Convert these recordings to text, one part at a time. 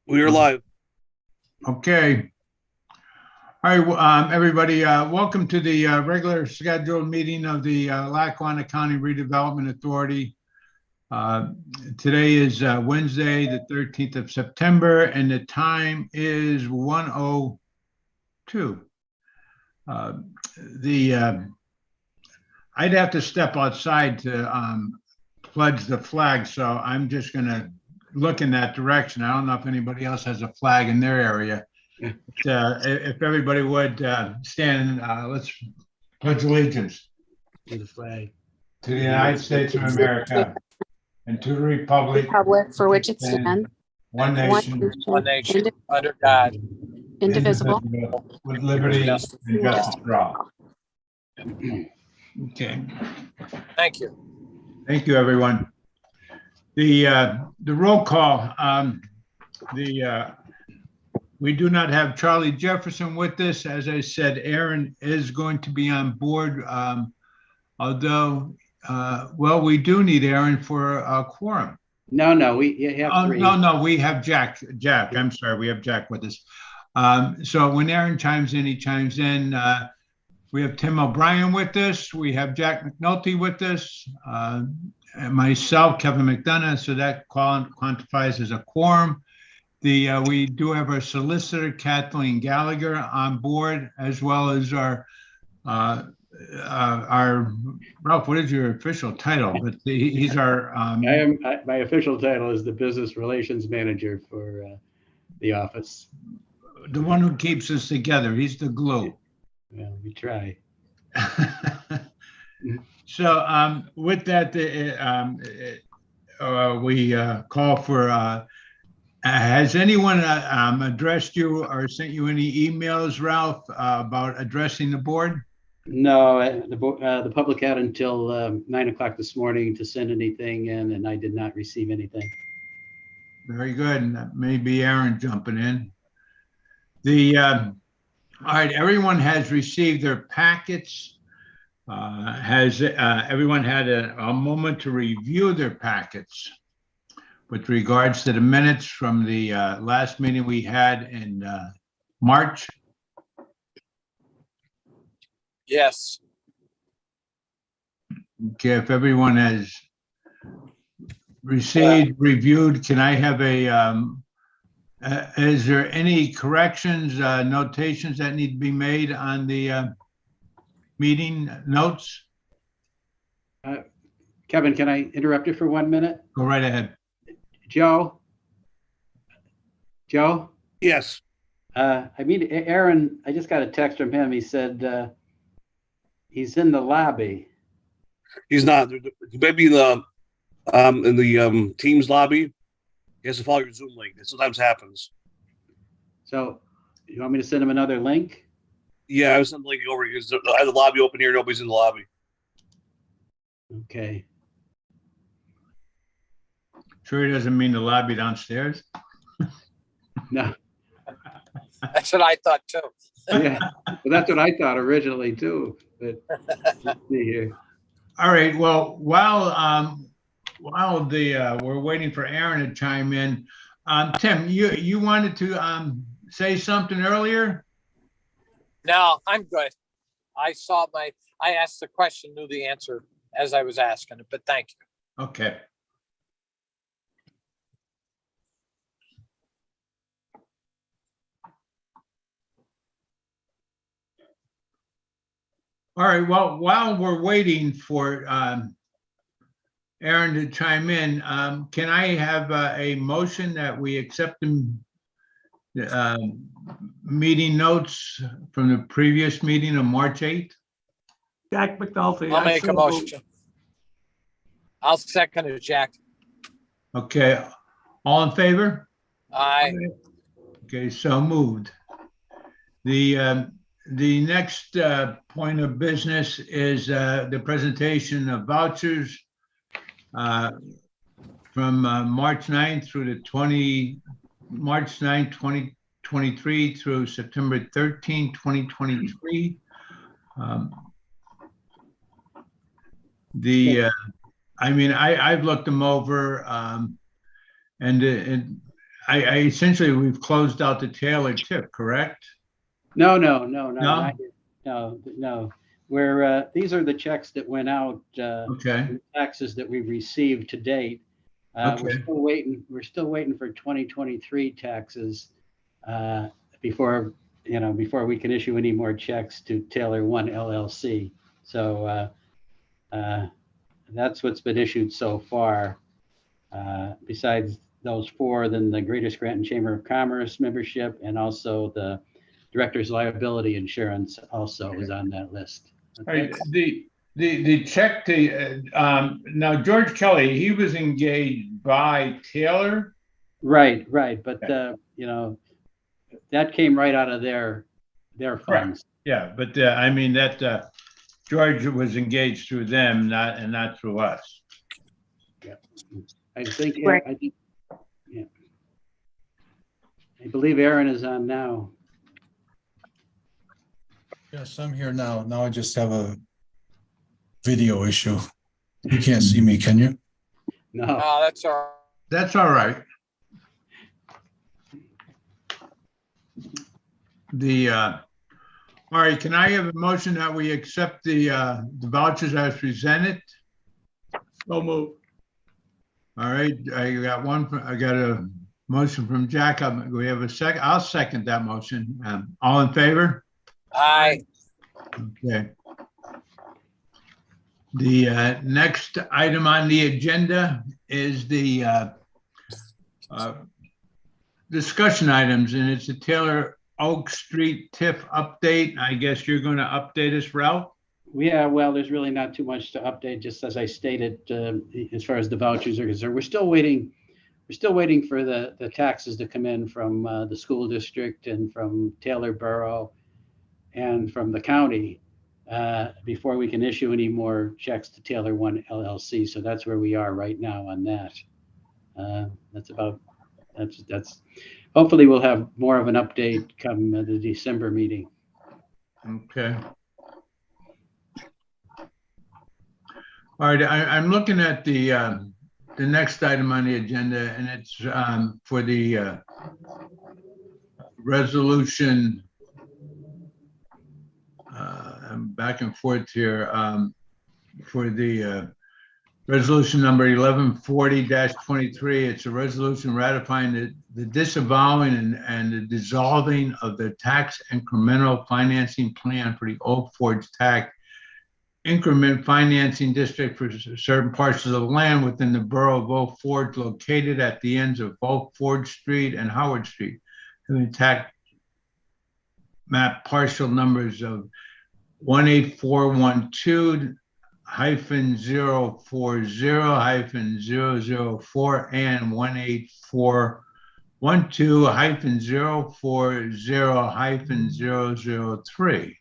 We are live. Okay. All right, everybody, welcome to the regular scheduled meeting of the Lackawanna County Redevelopment Authority. Today is Wednesday, the 13th of September, and the time is 1:02. I'd have to step outside to pledge the flag, so I'm just going to look in that direction. I don't know if anybody else has a flag in their area. If everybody would stand, let's pledge allegiance to the flag to the United States of America and to the republic for which it stands, one nation, under God, indivisible, with liberty and justice for all. Okay. Thank you. Thank you, everyone. The roll call. We do not have Charlie Jefferson with us. As I said, Aaron is going to be on board, although, well, we do need Aaron for a quorum. No, we have three. No, we have Jack. I'm sorry, we have Jack with us. So when Aaron chimes in, he chimes in. We have Tim O'Brien with us. We have Jack McNulty with us. And myself, Kevin McDonough, so that quantifies as a quorum. We do have our solicitor, Kathleen Gallagher, on board, as well as our Ralph, what is your official title? But he's our. My official title is the Business Relations Manager for the office. The one who keeps us together. He's the glue. Well, we try. So with that, we call for, has anyone addressed you or sent you any emails, Ralph, about addressing the board? No, the public had until 9 o'clock this morning to send anything in, and I did not receive anything. Very good. And that may be Aaron jumping in. All right, everyone has received their packets. Has everyone had a moment to review their packets with regards to the minutes from the last meeting we had in March? Yes. Okay, if everyone has reviewed, can I have is there any corrections, notations that need to be made on the meeting notes? Kevin, can I interrupt you for 1 minute? Go right ahead. Joe? Yes. Aaron, I just got a text from him. He said he's in the lobby. He's not. Maybe in the Teams lobby. He has to follow your Zoom link. It sometimes happens. So you want me to send him another link? Yeah, I was sending the link over because I have the lobby open here. Nobody's in the lobby. Okay. Sure he doesn't mean the lobby downstairs? No. That's what I thought too. Yeah, well, that's what I thought originally too. But let's see here. All right. Well, while we're waiting for Aaron to chime in, Tim, you wanted to say something earlier? No, I'm good. I asked the question, knew the answer as I was asking it, but thank you. Okay. All right, well, while we're waiting for Aaron to chime in, can I have a motion that we accept the meeting notes from the previous meeting of March 8th? Jack McNulty. I'll make a motion. I'll second it, Jack. Okay, all in favor? Aye. Okay, so moved. The next point of business is the presentation of vouchers from March 9th through the March 9th, 2023 through September 13th, 2023. I've looked them over, and I essentially, we've closed out the Taylor tip, correct? No, No? not yet. No. We're, these are the checks that went out, Okay, the taxes that we've received to date. We're Okay. still waiting for 2023 taxes, before we can issue any more checks to Taylor One LLC. So, that's what's been issued so far. Besides those four, then the Greater Scranton Chamber of Commerce membership, and also the Director's Liability Insurance also is on that list. All right, the check to, now George Kelly, he was engaged by Taylor? Right, but, that came right out of their funds. Yeah, but I mean that George was engaged through them, not through us. Yeah. I think, Right. yeah. I believe Aaron is on now. Yes, I'm here now. Now I just have a video issue. You can't see me, can you? No, No, that's all right. That's all right. All right, can I have a motion that we accept the vouchers as presented? So move. All right, I got a motion from Jack. We have a second. I'll second that motion. All in favor? Aye. Okay. The next item on the agenda is the discussion items, and it's a Taylor Oak Street TIF update. I guess you're going to update us, Ralph? yeah, well, there's really not too much to update, just as I stated, as far as the vouchers are concerned. We're still waiting for the taxes to come in from the school district and from Taylor Borough and from the county before we can issue any more checks to Taylor One LLC. So that's where we are right now on that. That's hopefully we'll have more of an update come the December meeting. Okay. All right, I'm looking at the next item on the agenda, and it's for the resolution. I'm back and forth here for the resolution number 1140-23. It's a resolution ratifying the disavowing and the dissolving of the tax incremental financing plan for the Old Forge Tax Increment Financing District for certain parcels of land within the borough of Old Forge located at the ends of Old Forge Street and Howard Street. And the tax map parcel numbers of 18412 -040-004 and 18412-040-003.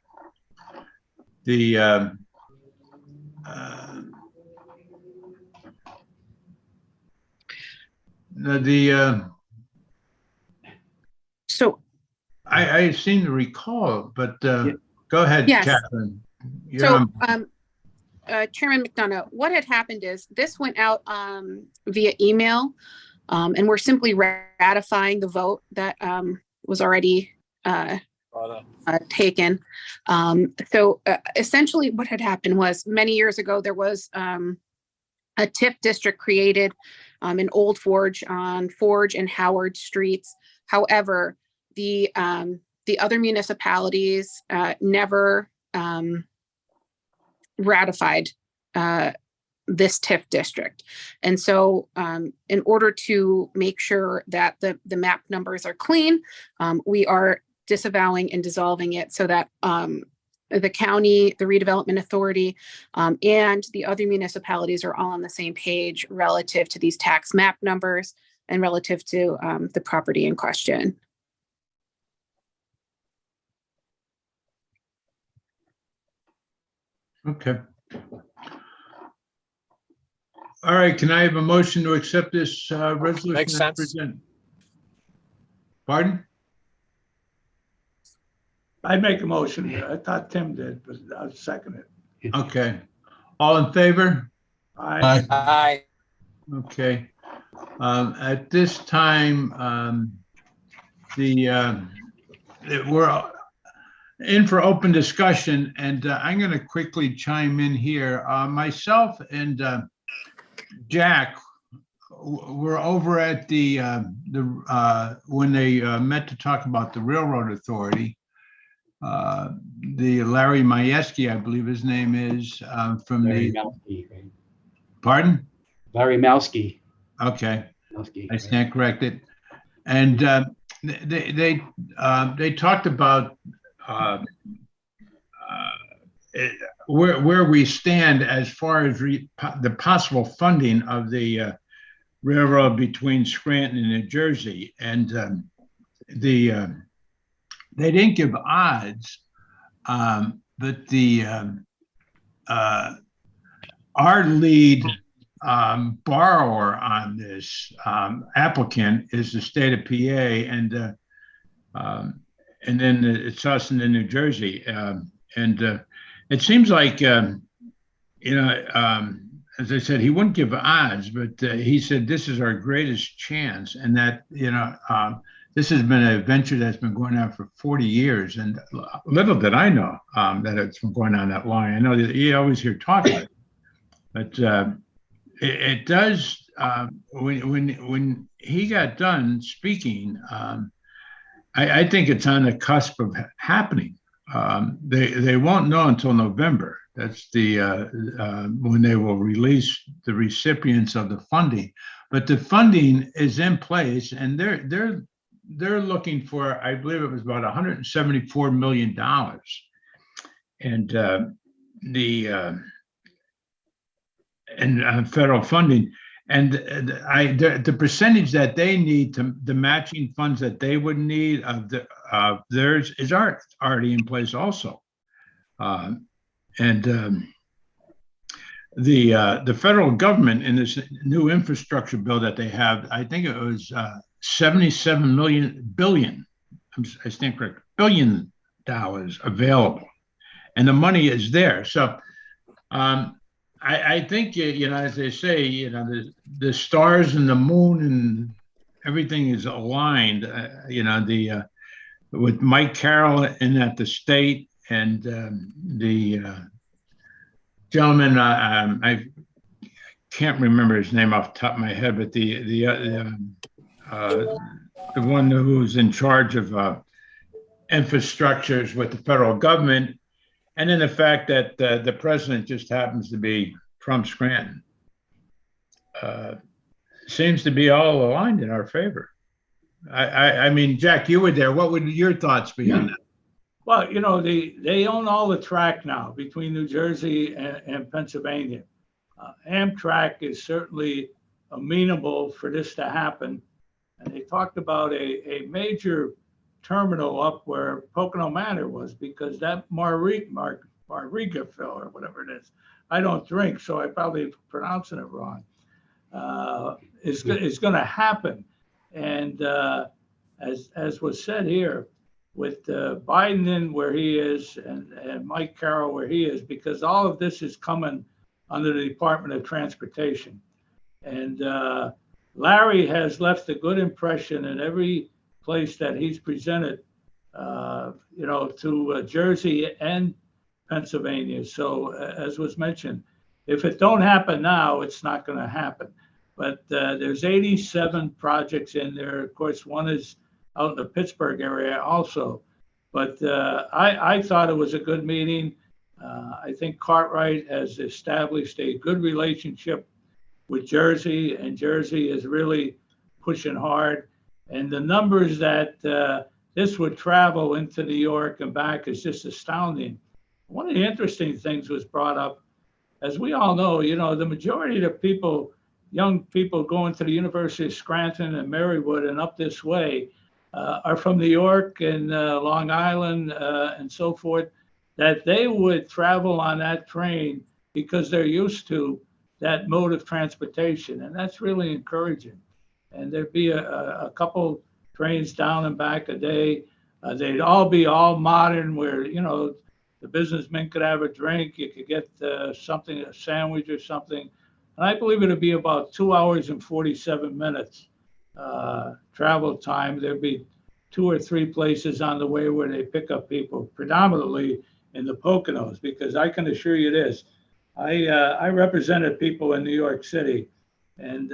So, I seem to recall, but go ahead, Yes. Catherine. so Chairman McDonough, what had happened is this went out via email, and we're simply ratifying the vote that was already taken. So essentially what had happened was many years ago, there was a TIF district created in Old Forge on Forge and Howard Streets. However, the other municipalities never ratified this TIF district. And so in order to make sure that the map numbers are clean, we are disavowing and dissolving it so that the county, the redevelopment authority, and the other municipalities are all on the same page relative to these tax map numbers and relative to the property in question. Okay. All right, can I have a motion to accept this resolution? Makes as sense. presented? Pardon? I make a motion. I thought Tim did, but I'll second it. Okay. All in favor? Aye. Aye. Okay. At this time, we're in for open discussion, and I'm going to quickly chime in here. Myself and Jack were over at the when they met to talk about the Railroad Authority. The Larry Majewski, I believe his name is, from Larry the. Malski, right? Pardon? Larry Malski. Okay, Malski, I right? stand corrected. And they talked about where we stand as far as the possible funding of the railroad between Scranton and New Jersey, and they didn't give odds, but our lead borrower on this applicant is the state of PA, and then it's us in New Jersey, and it seems like as I said, he wouldn't give odds, but he said this is our greatest chance, and that this has been a venture that's been going on for 40 years, and little did I know that it's been going on that long. I know that you always hear talk about it, but it does. When he got done speaking, I think it's on the cusp of happening. They won't know until November. That's the when they will release the recipients of the funding. But the funding is in place, and they're looking for, I believe it was about $174 million, and federal funding. And the percentage that they need to the matching funds that they would need of theirs is already in place also. The federal government in this new infrastructure bill that they have, I think it was $77 billion. I stand correct, $1 billion available, and the money is there. So I think, as they say, the stars and the moon and everything is aligned. With Mike Carroll in at the state, and the gentleman, I can't remember his name off the top of my head, but the one who's in charge of infrastructures with the federal government. And then the fact that the president just happens to be from Scranton seems to be all aligned in our favor. I mean, Jack, you were there. What would your thoughts be on that? Well, they own all the track now between New Jersey and Pennsylvania. Amtrak is certainly amenable for this to happen. And they talked about a major terminal up where Pocono Manor was, because that Margarita fill or whatever it is, I don't drink, so I probably pronouncing it wrong, is going to happen. And as was said here, with Biden in where he is and Mike Carroll where he is, because all of this is coming under the Department of Transportation. And Larry has left a good impression in every place that he's presented, to Jersey and Pennsylvania. So as was mentioned, if it don't happen now, it's not going to happen. But there's 87 projects in there. Of course, one is out in the Pittsburgh area also. But I thought it was a good meeting. I think Cartwright has established a good relationship with Jersey, and Jersey is really pushing hard. And the numbers that this would travel into New York and back is just astounding. One of the interesting things was brought up, as we all know, the majority of the people, young people going to the University of Scranton and Marywood and up this way are from New York and Long Island and so forth, that they would travel on that train because they're used to that mode of transportation. And that's really encouraging. And there'd be a couple trains down and back a day. They'd all be all modern where, the businessmen could have a drink. You could get something, a sandwich or something. And I believe it'll be about 2 hours and 47 minutes travel time. There'll be 2 or 3 places on the way where they pick up people, predominantly in the Poconos, because I can assure you this, I represented people in New York City, and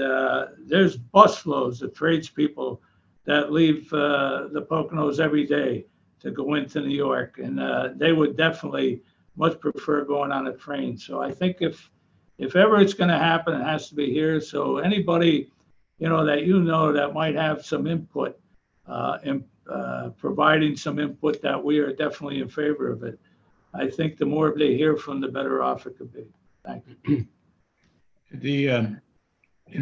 there's busloads of tradespeople that leave the Poconos every day to go into New York, and they would definitely much prefer going on a train. So I think if ever it's going to happen, it has to be here. So anybody, that might have some input in providing some input, that we are definitely in favor of it. I think the more they hear from, the better off it could be. Thank you.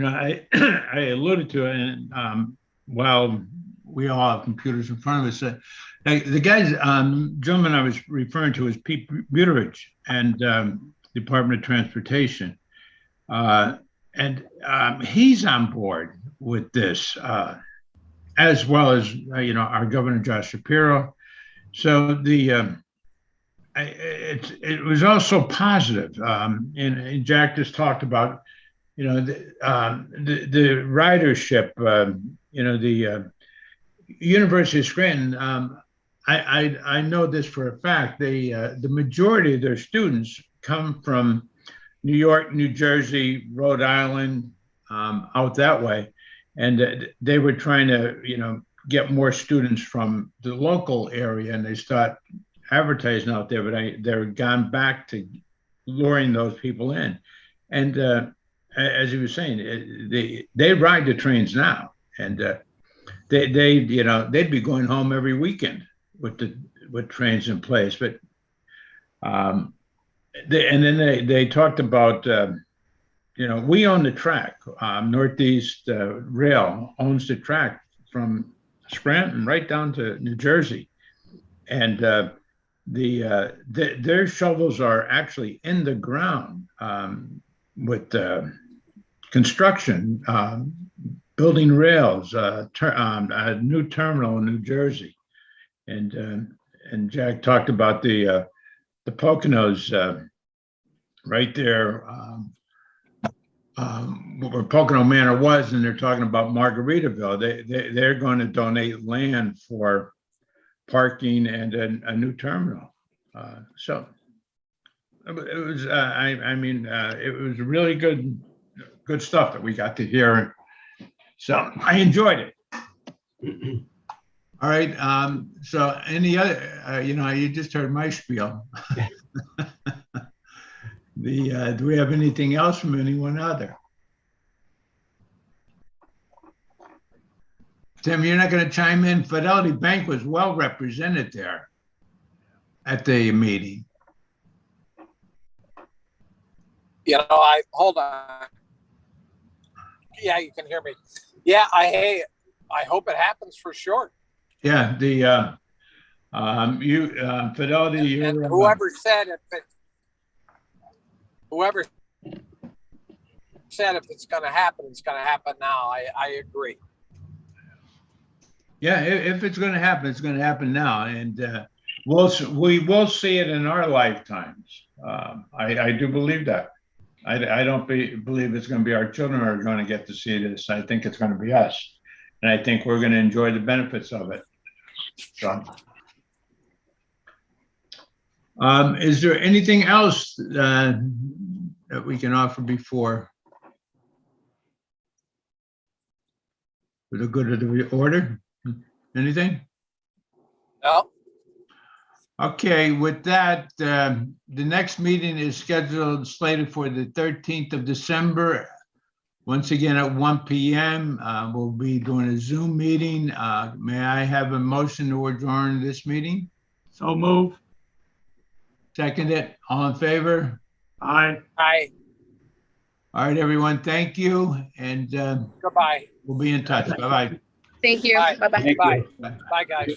I alluded to it, and while we all have computers in front of us, the guys, gentleman I was referring to is Pete Buttigieg and Department of Transportation, and he's on board with this, as well as our Governor Josh Shapiro. So it was also positive, and Jack just talked about the ridership. The University of Scranton. I know this for a fact. The majority of their students come from New York, New Jersey, Rhode Island, out that way, and they were trying to get more students from the local area, and they start advertising out there, but they're gone back to luring those people in. And as he was saying, they ride the trains now, and they'd be going home every weekend with trains in place. But then they talked about we own the track. Northeast Rail owns the track from Scranton right down to New Jersey, and their shovels are actually in the ground with construction, building rails, a new terminal in New Jersey, and Jack talked about the Poconos right there, where Pocono Manor was, and they're talking about Margaritaville. They're going to donate land for parking and a new terminal. So it was, it was really good stuff that we got to hear. So I enjoyed it. All right. So any other, you just heard my spiel. Do we have anything else from anyone other? Tim, you're not going to chime in? Fidelity Bank was well represented there at the meeting. Hold on. Yeah, you can hear me. Yeah, I hope it happens for sure. Yeah, Fidelity. And whoever said if it's going to happen, it's going to happen now. I agree. Yeah, if it's going to happen, it's going to happen now, and we will see it in our lifetimes. I do believe that. I don't believe it's going to be our children who are going to get to see this. I think it's going to be us, and I think we're going to enjoy the benefits of it. So, is there anything else that we can offer before? For the good of the order? Anything? No. Okay, with that, the next meeting is slated for the 13th of December. Once again at 1 p.m. We'll be doing a Zoom meeting. May I have a motion to adjourn this meeting? So move. Second it. All in favor? Aye. Aye. All right, everyone. Thank you. And Goodbye. we'll be in touch. Bye-bye. Thank you. Bye. Bye-bye. Thank you. Bye, guys.